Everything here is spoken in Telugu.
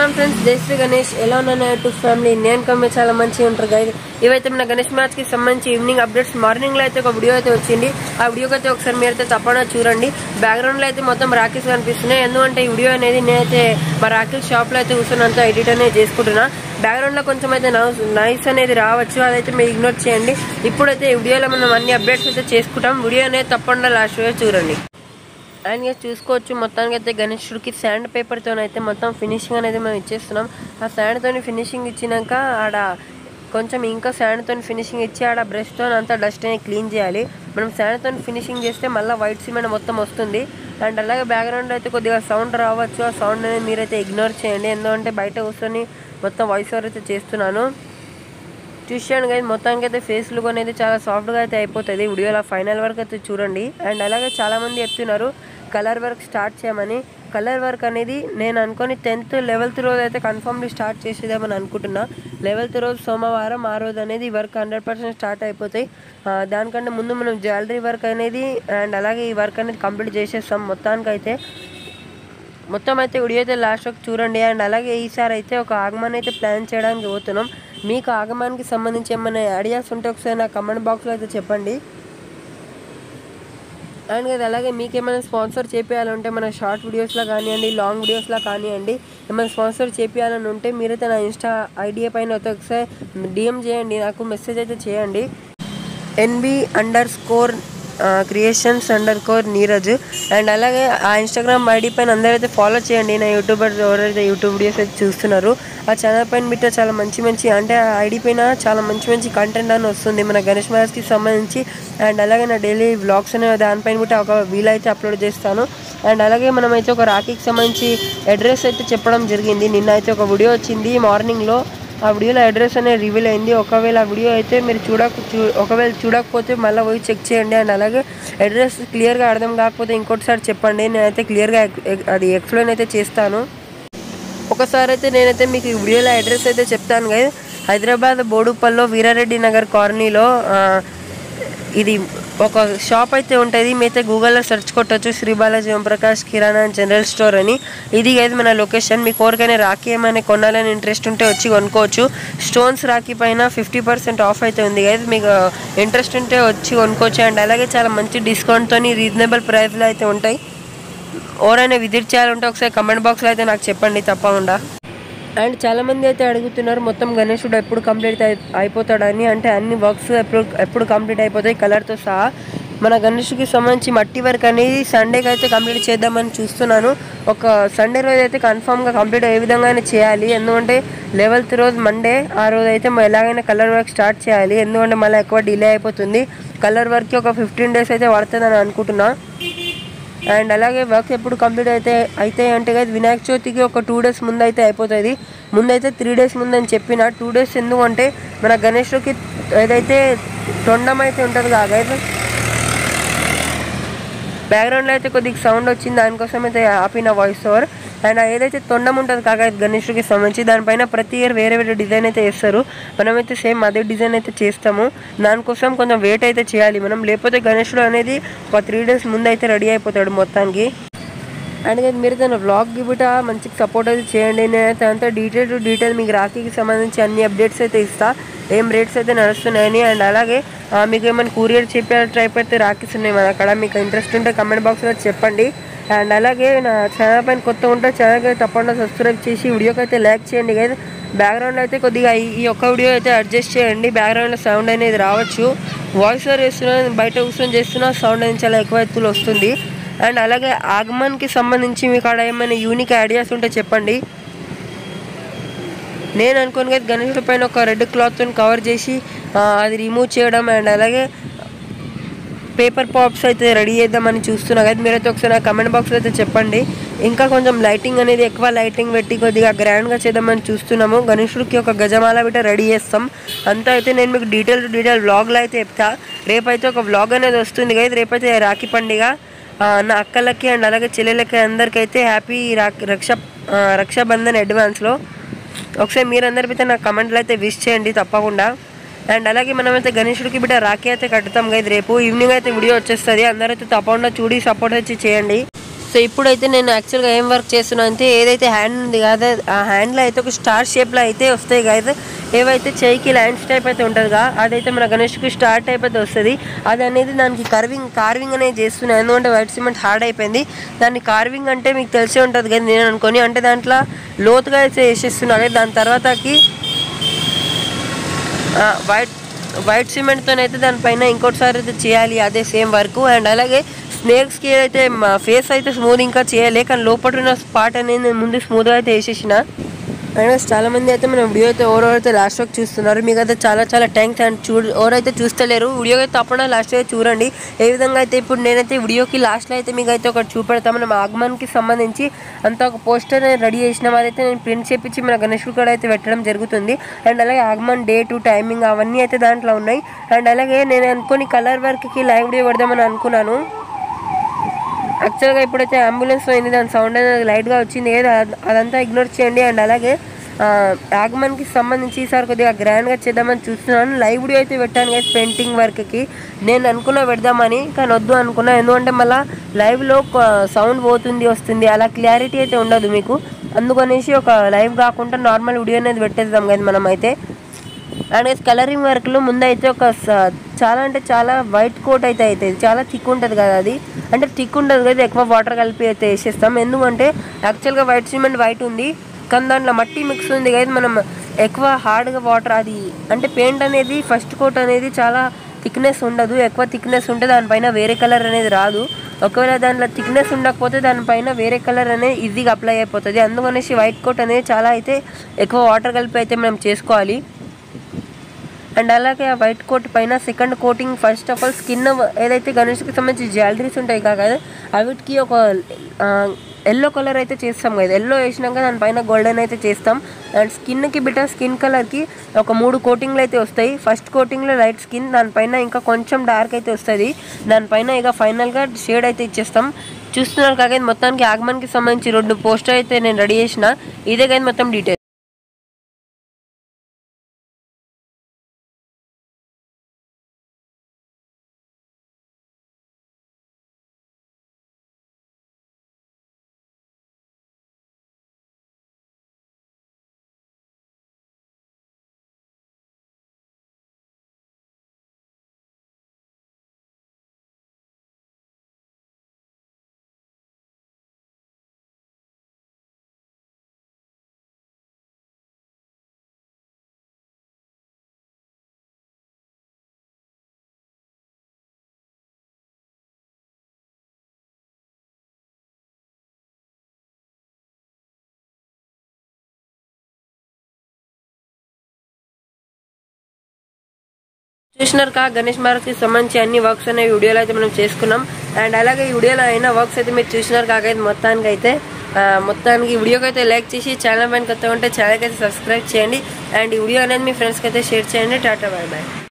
Welcome friends, Jai Shri Ganesh. ఎలా ఉన్నారు టు ఫ్యామిలీ? నేను కమ్మే చాలా మంచిగా ఉంటారు గైస్. ఇవైతే మన గణేష్ మ్యాచ్ కి సంబంధించి ఈవినింగ్ అప్డేట్స్. మార్నింగ్ లో అయితే ఒక వీడియో అయితే వచ్చింది. ఆ వీడియోకి అయితే ఒకసారి మీరైతే తప్పకుండా చూడండి. బ్యాక్గ్రౌండ్ లో అయితే మొత్తం రాఖీస్ కనిపిస్తున్నాయి. ఎందుకంటే ఈ వీడియో అనేది నేనైతే మా రాఖీ షాప్ లో అయితే కూర్చొని ఎడిట్ అనేది చేసుకుంటున్నా. బ్యాక్గ్రౌండ్ లో కొంచెం అయితే నాయిస్ అనేది రావచ్చు, అదైతే మీరు ఇగ్నోర్ చేయండి. ఇప్పుడైతే ఈ వీడియోలో మనం అన్ని అప్డేట్స్ అయితే చేసుకుంటాం. వీడియో అనేది తప్పకుండా లాస్ట్ వరకు చూడండి. అండ్ చూసుకోవచ్చు, మొత్తానికి అయితే గణేశుడికి శాండ్ పేపర్తో అయితే మొత్తం ఫినిషింగ్ అనేది మనం ఇచ్చేస్తున్నాం. ఆ శాండ్తో ఫినిషింగ్ ఇచ్చినాక ఆడ కొంచెం ఇంకా శాండ్తో ఫినిషింగ్ ఇచ్చి ఆడ బ్రష్తో అంతా డస్ట్ అనేది క్లీన్ చేయాలి. మనం శాండ్తో ఫినిషింగ్ చేస్తే మళ్ళీ వైట్ సిమెంట్ మొత్తం వస్తుంది. అండ్ అలాగే బ్యాక్గ్రౌండ్ అయితే కొద్దిగా సౌండ్ రావచ్చు. ఆ సౌండ్ అనేది మీరైతే ఇగ్నోర్ చేయండి, ఎందుకంటే బయట కూర్చొని మొత్తం వాయిస్ ఓవర్ అయితే చేస్తున్నాను. చూసాను కదా, మొత్తానికి అయితే ఫేస్ లుక్ అనేది చాలా సాఫ్ట్గా అయితే అయిపోతుంది. వీడియోలో ఫైనల్ వర్క్ అయితే చూడండి. అండ్ అలాగే చాలామంది చెప్తున్నారు కలర్ వర్క్ స్టార్ట్ చేయమని. కలర్ వర్క్ అనేది నేను అనుకొని 10th 11th రోజు అయితే కన్ఫర్మ్లీ స్టార్ట్ చేసేదేమని అనుకుంటున్నా. 11th రోజు సోమవారం ఆ రోజు అనేది వర్క్ 100% స్టార్ట్ అయిపోతాయి. దానికంటే ముందు మనం జ్యువెలరీ వర్క్ అనేది అండ్ అలాగే ఈ వర్క్ అనేది కంప్లీట్ చేసేస్తాం. మొత్తానికైతే మొత్తం అయితే వీడియో అయితే లాస్ట్ వరకు చూడండి. అండ్ అలాగే ఈసారి అయితే ఒక ఆగమన్ అయితే ప్లాన్ చేయడానికి పోతున్నాం. మీకు ఆగమానికి సంబంధించి ఏమైనా ఐడియాస్ ఉంటే ఒకసారి నా కమెంట్ బాక్స్లో అయితే చెప్పండి. అండ్ అలాగే మీకు ఏమైనా స్పాన్సర్ చేయాలంటే మన షార్ట్ వీడియోస్లో కానివ్వండి, లాంగ్ వీడియోస్లో కానివ్వండి, ఏమైనా స్పాన్సర్ చేయాలని ఉంటే మీరైతే నా ఇన్స్టా ఐడియా పైన ఒకసారి డిఎం చేయండి, నాకు మెసేజ్ అయితే చేయండి. NB_creations_Neeraj. అండ్ అలాగే ఆ ఇన్స్టాగ్రామ్ ఐడి పైన అందరైతే ఫాలో చేయండి. నా యూట్యూబర్స్ ఎవరైతే యూట్యూబ్ వీడియోస్ అయితే చూస్తున్నారు, ఆ ఛానల్ పైన బిట్ట చాలా మంచి అంటే ఆ ఐడి పైన చాలా మంచి కంటెంట్ అని వస్తుంది మన గణేష్ మ్యాచ్కి సంబంధించి. అండ్ అలాగే నా డైలీ వ్లాగ్స్ అనే దానిపైన బిట్ట ఒక వీల్ అయితే అప్లోడ్ చేస్తాను. అండ్ అలాగే మనమైతే ఒక రాఖీకి సంబంధించి అడ్రస్ అయితే చెప్పడం జరిగింది. నిన్న అయితే ఒక వీడియో వచ్చింది మార్నింగ్లో. ఆ వీడియోలో అడ్రస్ అనేది రివీల్ అయింది. ఒకవేళ ఆ వీడియో అయితే మీరు ఒకవేళ చూడకపోతే మళ్ళీ పోయి చెక్ చేయండి. అండ్ అలాగే అడ్రస్ క్లియర్గా అర్థం కాకపోతే ఇంకోటిసారి చెప్పండి, నేనైతే క్లియర్గా అది ఎక్స్ప్లెయిన్ అయితే చేస్తాను. ఒకసారి అయితే నేనైతే మీకు ఈ వీడియోలో అడ్రస్ అయితే చెప్తాను కదా. హైదరాబాద్ బోడుపల్లో వీరారెడ్డి నగర్ కాలనీలో ఇది ఒక షాప్ అయితే ఉంటుంది. మీరైతే గూగుల్లో సెర్చ్ కొట్టచ్చు, శ్రీ బాలాజీ ఓంప్రకాష్ కిరాణా అండ్ జనరల్ స్టోర్ అని. ఇది అయితే మన లొకేషన్. మీకు ఎవరికైనా రాఖీ ఏమైనా కొనాలని ఇంట్రెస్ట్ ఉంటే వచ్చి కొనుక్కోవచ్చు. స్టోన్స్ రాఖీ పైన 50% ఆఫ్ అయితే ఉంది కదా, మీకు ఇంట్రెస్ట్ ఉంటే వచ్చి కొనుక్కోవచ్చు. అండ్ అలాగే చాలా మంచి డిస్కౌంట్తో రీజనబుల్ ప్రైస్లో అయితే ఉంటాయి. ఎవరైనా విజిట్ చేయాలంటే ఒకసారి కమెంట్ బాక్స్లో అయితే నాకు చెప్పండి తప్పకుండా. అండ్ చాలామంది అయితే అడుగుతున్నారు మొత్తం గణేశుడు ఎప్పుడు కంప్లీట్ అయిపోతాడని. అంటే అన్ని వర్క్స్ ఎప్పుడు కంప్లీట్ అయిపోతాయి కలర్తో సహా. మన గణేశుడికి సంబంధించి మట్టి వర్క్ అనేది సండేకి అయితే కంప్లీట్ చేద్దామని చూస్తున్నాను. ఒక సండే రోజు అయితే కన్ఫామ్గా కంప్లీట్ ఏ విధంగానే చేయాలి, ఎందుకంటే 11th రోజు మండే, ఆ రోజు అయితే ఎలాగైనా కలర్ వర్క్ స్టార్ట్ చేయాలి. ఎందుకంటే మళ్ళీ ఎక్కువ డిలే అయిపోతుంది. కలర్ వర్క్కి ఒక 15 days అయితే పడుతుందని అనుకుంటున్నా. అండ్ అలాగే వర్క్ ఎప్పుడు కంప్లీట్ అయితే అంటే కదా వినాయక చవితికి ఒక 2 days ముందు అయితే అయిపోతుంది. ముందైతే 3 days ముందని చెప్పిన. 2 days ఎందుకంటే మన గణేశుడికి ఏదైతే తొండం అయితే ఉంటుంది కాదు, బ్యాక్గ్రౌండ్లో అయితే కొద్దిగా సౌండ్ వచ్చింది, దానికోసం అయితే ఆపిన వాయిస్ ఓవర్. అండ్ ఏదైతే తొండం ఉంటుంది కాగా గణేశుడికి సంబంధించి, దానిపైన ప్రతి ఇయర్ వేరే డిజైన్ అయితే వేస్తారు. మనమైతే సేమ్ అదే డిజైన్ అయితే చేస్తాము. దానికోసం కొంచెం వెయిట్ అయితే చేయాలి మనం, లేకపోతే గణేశుడు అనేది ఒక 3 days ముందు అయితే రెడీ అయిపోతాడు మొత్తానికి. అండ్ మీరు తన వ్లాగ్ గిబిట మంచిగా సపోర్ట్ అయితే చేయండి. నేనైతే అంతా డీటెయిల్ మీకు రాఖీకి సంబంధించి అన్ని అప్డేట్స్ అయితే ఇస్తా, ఏం రేట్స్ అయితే నడుస్తున్నాయని. అండ్ అలాగే మీకు ఏమైనా కూరియర్ ట్రై పెడితే రాఖీస్ ఉన్నాయి మన అక్కడ, మీకు ఇంట్రెస్ట్ ఉంటే కమెంట్ బాక్స్లో చెప్పండి. అండ్ అలాగే నా ఛానల్ పైన కొత్త ఉంటే ఛానల్కి అయితే తప్పకుండా సబ్స్క్రైబ్ చేసి వీడియోకి అయితే లైక్ చేయండి కదా. బ్యాక్గ్రౌండ్లో అయితే కొద్దిగా ఈ ఒక్క వీడియో అయితే అడ్జస్ట్ చేయండి, బ్యాక్గ్రౌండ్లో సౌండ్ అనేది రావచ్చు. వాయిస్ ఓవర్ చేస్తున్నా, బయట కూర్చొని చేస్తున్నా, సౌండ్ అనేది చాలా ఎక్కువ ఎత్తులో వస్తుంది. అండ్ అలాగే ఆగమన్కి సంబంధించి మీకు అక్కడ ఏమైనా యూనిక్ ఐడియాస్ ఉంటే చెప్పండి. నేను అనుకోను కదా గణేశుడి పైన ఒక రెడ్ క్లాత్తో కవర్ చేసి అది రిమూవ్ చేయడం, అండ్ అలాగే పేపర్ పాప్స్ అయితే రెడీ చేద్దామని చూస్తున్నా కదా. మీరైతే ఒకసారి నా కమెంట్ బాక్స్లో అయితే చెప్పండి. ఇంకా కొంచెం లైటింగ్ అనేది ఎక్కువ లైటింగ్ పెట్టి కొద్దిగా గ్రాండ్గా చేద్దామని చూస్తున్నాము. గణేశుడికి ఒక గజమాల బిట్ట రెడీ చేస్తాం. అంతా అయితే నేను మీకు డీటెయిల్ వ్లాగ్లో అయితే చెప్తా. రేపైతే ఒక వ్లాగ్ అనేది వస్తుంది కదా. రేపైతే రాఖీ పండుగ. నా అక్కలకి అండ్ అలాగే చెల్లెలకి అందరికైతే హ్యాపీ రక్షాబంధన్ అడ్వాన్స్లో. ఒకసారి మీరందరి బిడ్డ నా కమెంట్లో అయితే విష్ చేయండి తప్పకుండా. అండ్ అలాగే మనమైతే గణేశుడికి బిడ్డ రాఖీ అయితే కట్టుతాం కదా రేపు ఈవినింగ్ అయితే వీడియో వచ్చేస్తుంది. అందరైతే తప్పకుండా చూడి సపోర్ట్ వచ్చి చేయండి. సో ఇప్పుడైతే నేను యాక్చువల్గా ఏం వర్క్ చేస్తున్నాను అంటే ఏదైతే హ్యాండ్ ఉంది కదా ఆ హ్యాండ్లో అయితే ఒక స్టార్ షేప్లో అయితే వస్తాయి కదా, ఏవైతే చేయికి లైన్స్ టైప్ అయితే ఉంటుందిగా అదైతే మన గణేష్కి స్టార్ టైప్ అయితే వస్తుంది. అది అనేది దానికి కార్వింగ్ అనేది చేస్తున్నాను. ఎందుకంటే వైట్ సిమెంట్ హార్డ్ అయిపోయింది. దాన్ని కార్వింగ్ అంటే మీకు తెలిసే ఉంటుంది కదా నేను అనుకొని, అంటే దాంట్లో లోతుగా అయితే వేసేస్తున్నాను. దాని తర్వాతకి వైట్ సిమెంట్తోనైతే దానిపైన ఇంకోటిసారి అయితే చేయాలి అదే సేమ్ వర్క్. అండ్ అలాగే స్నేక్స్కి అయితే ఫేస్ అయితే స్మూత్ ఇంకా చేయాలి, కానీ లోపల ఉన్న స్పాట్ అనేది నేను ముందు స్మూత్గా అయితే వేసేసిన. అండ్ చాలామంది అయితే మన వీడియో అయితే ఎవరైతే లాస్ట్ వరకు చూస్తున్నారు మీకు అయితే చాలా థ్యాంక్స్. అండ్ ఎవరైతే చూస్తలేరు వీడియో అయితే తప్పకుండా లాస్ట్ అయితే చూడండి. ఏ విధంగా అయితే ఇప్పుడు నేనైతే వీడియోకి లాస్ట్లో అయితే మీకు అయితే ఒకటి చూపెడతాం. మనం ఆగమన్కి సంబంధించి అంతా ఒక పోస్టర్ రెడీ చేసిన అదైతే నేను ప్రింట్ చేపించి మన గణేష్ కూడా అయితే పెట్టడం జరుగుతుంది. అండ్ అలాగే ఆగమన్ డేట్ టైమింగ్ అవన్నీ అయితే దాంట్లో ఉన్నాయి. అండ్ అలాగే నేను అనుకుని కలర్ వర్క్కి లైవ్ వీడియో పెడదామని అనుకున్నాను. యాక్చువల్గా ఇప్పుడైతే అంబులెన్స్ పోయింది, దాని సౌండ్ అనేది లైట్గా వచ్చింది ఏదో అదంతా ఇగ్నోర్ చేయండి. అండ్ అలాగే ఆగమన్కి సంబంధించి ఈసారి కొద్దిగా గ్రాండ్గా చేద్దామని చూస్తున్నాను. లైవ్ వీడియో అయితే పెట్టాను కదా పెయింటింగ్ వర్క్కి, నేను అనుకున్నా పెడదామని కానీ వద్దు అనుకున్నా. ఎందుకంటే మళ్ళీ లైవ్లో సౌండ్ పోతుంది వస్తుంది, అలా క్లారిటీ అయితే ఉండదు మీకు. అందుకనేసి ఒక లైవ్ కాకుండా నార్మల్ వీడియో అనేది పెట్టేద్దాం కదా మనం అయితే. అండ్ కలరింగ్ వర్క్లో ముందైతే ఒక చాలా అంటే చాలా వైట్ కోట్ అయితే అవుతుంది, చాలా థిక్ ఉంటుంది కదా అది, అంటే థిక్ ఉంటుంది కదా ఎక్కువ వాటర్ కలిపి అయితే వేసేస్తాం. ఎందుకంటే యాక్చువల్గా వైట్ సిమెంట్ వైట్ ఉంది కానీ దాంట్లో మట్టి మిక్స్ ఉంది కదా, మనం ఎక్కువ హార్డ్గా వాటర్ అది అంటే పెయింట్ అనేది ఫస్ట్ కోట్ అనేది చాలా థిక్నెస్ ఉండదు. ఎక్కువ థిక్నెస్ ఉంటే దానిపైన వేరే కలర్ అనేది రాదు. ఒకవేళ దాంట్లో థిక్నెస్ ఉండకపోతే దానిపైన వేరే కలర్ అనేది ఈజీగా అప్లై అయిపోతుంది. అందుకనేసి వైట్ కోట్ అనేది చాలా అయితే ఎక్కువ వాటర్ కలిపి అయితే మనం చేసుకోవాలి. అండ్ అలాగే ఆ వైట్ కోట్ పైన second coating first of all skin ఏదైతే గణేష్కి సంబంధించి జ్యువెలరీస్ ఉంటాయి కదా అవిటికి ఒక ఎల్లో కలర్ అయితే చేస్తాం కదా, ఎల్లో వేసినాక దానిపైన గోల్డెన్ అయితే చేస్తాం. అండ్ స్కిన్కి స్కిన్ కలర్కి ఒక 3 కోటింగ్లు అయితే వస్తాయి. ఫస్ట్ కోటింగ్లో లైట్ స్కిన్, దానిపైన ఇంకా కొంచెం డార్క్ అయితే వస్తుంది, దానిపైన ఇక ఫైనల్గా షేడ్ అయితే ఇచ్చేస్తాం. చూస్తున్నారు కాక మొత్తానికి ఆగమన్కి సంబంధించి 2 పోస్టర్ అయితే నేను రెడీ చేసిన. ఇదే కానీ మొత్తం డీటెయిల్. చూసినారు కా గణేష్ మహారాజ్కి సంబంధించి అన్ని వర్క్స్ అనే వీడియోలో అయితే మనం చేసుకున్నాం. అండ్ అలాగే ఈ వీడియోలో అయిన వర్క్స్ అయితే మీరు చూసినారు కాకైతే మొత్తానికి వీడియోకి అయితే లైక్ చేసి ఛానల్ పైన కొత్త ఉంటే ఛానల్కి అయితే సబ్స్క్రైబ్ చేయండి. అండ్ ఈ వీడియో అనేది మీ ఫ్రెండ్స్కి అయితే షేర్ చేయండి. Tata bye bye.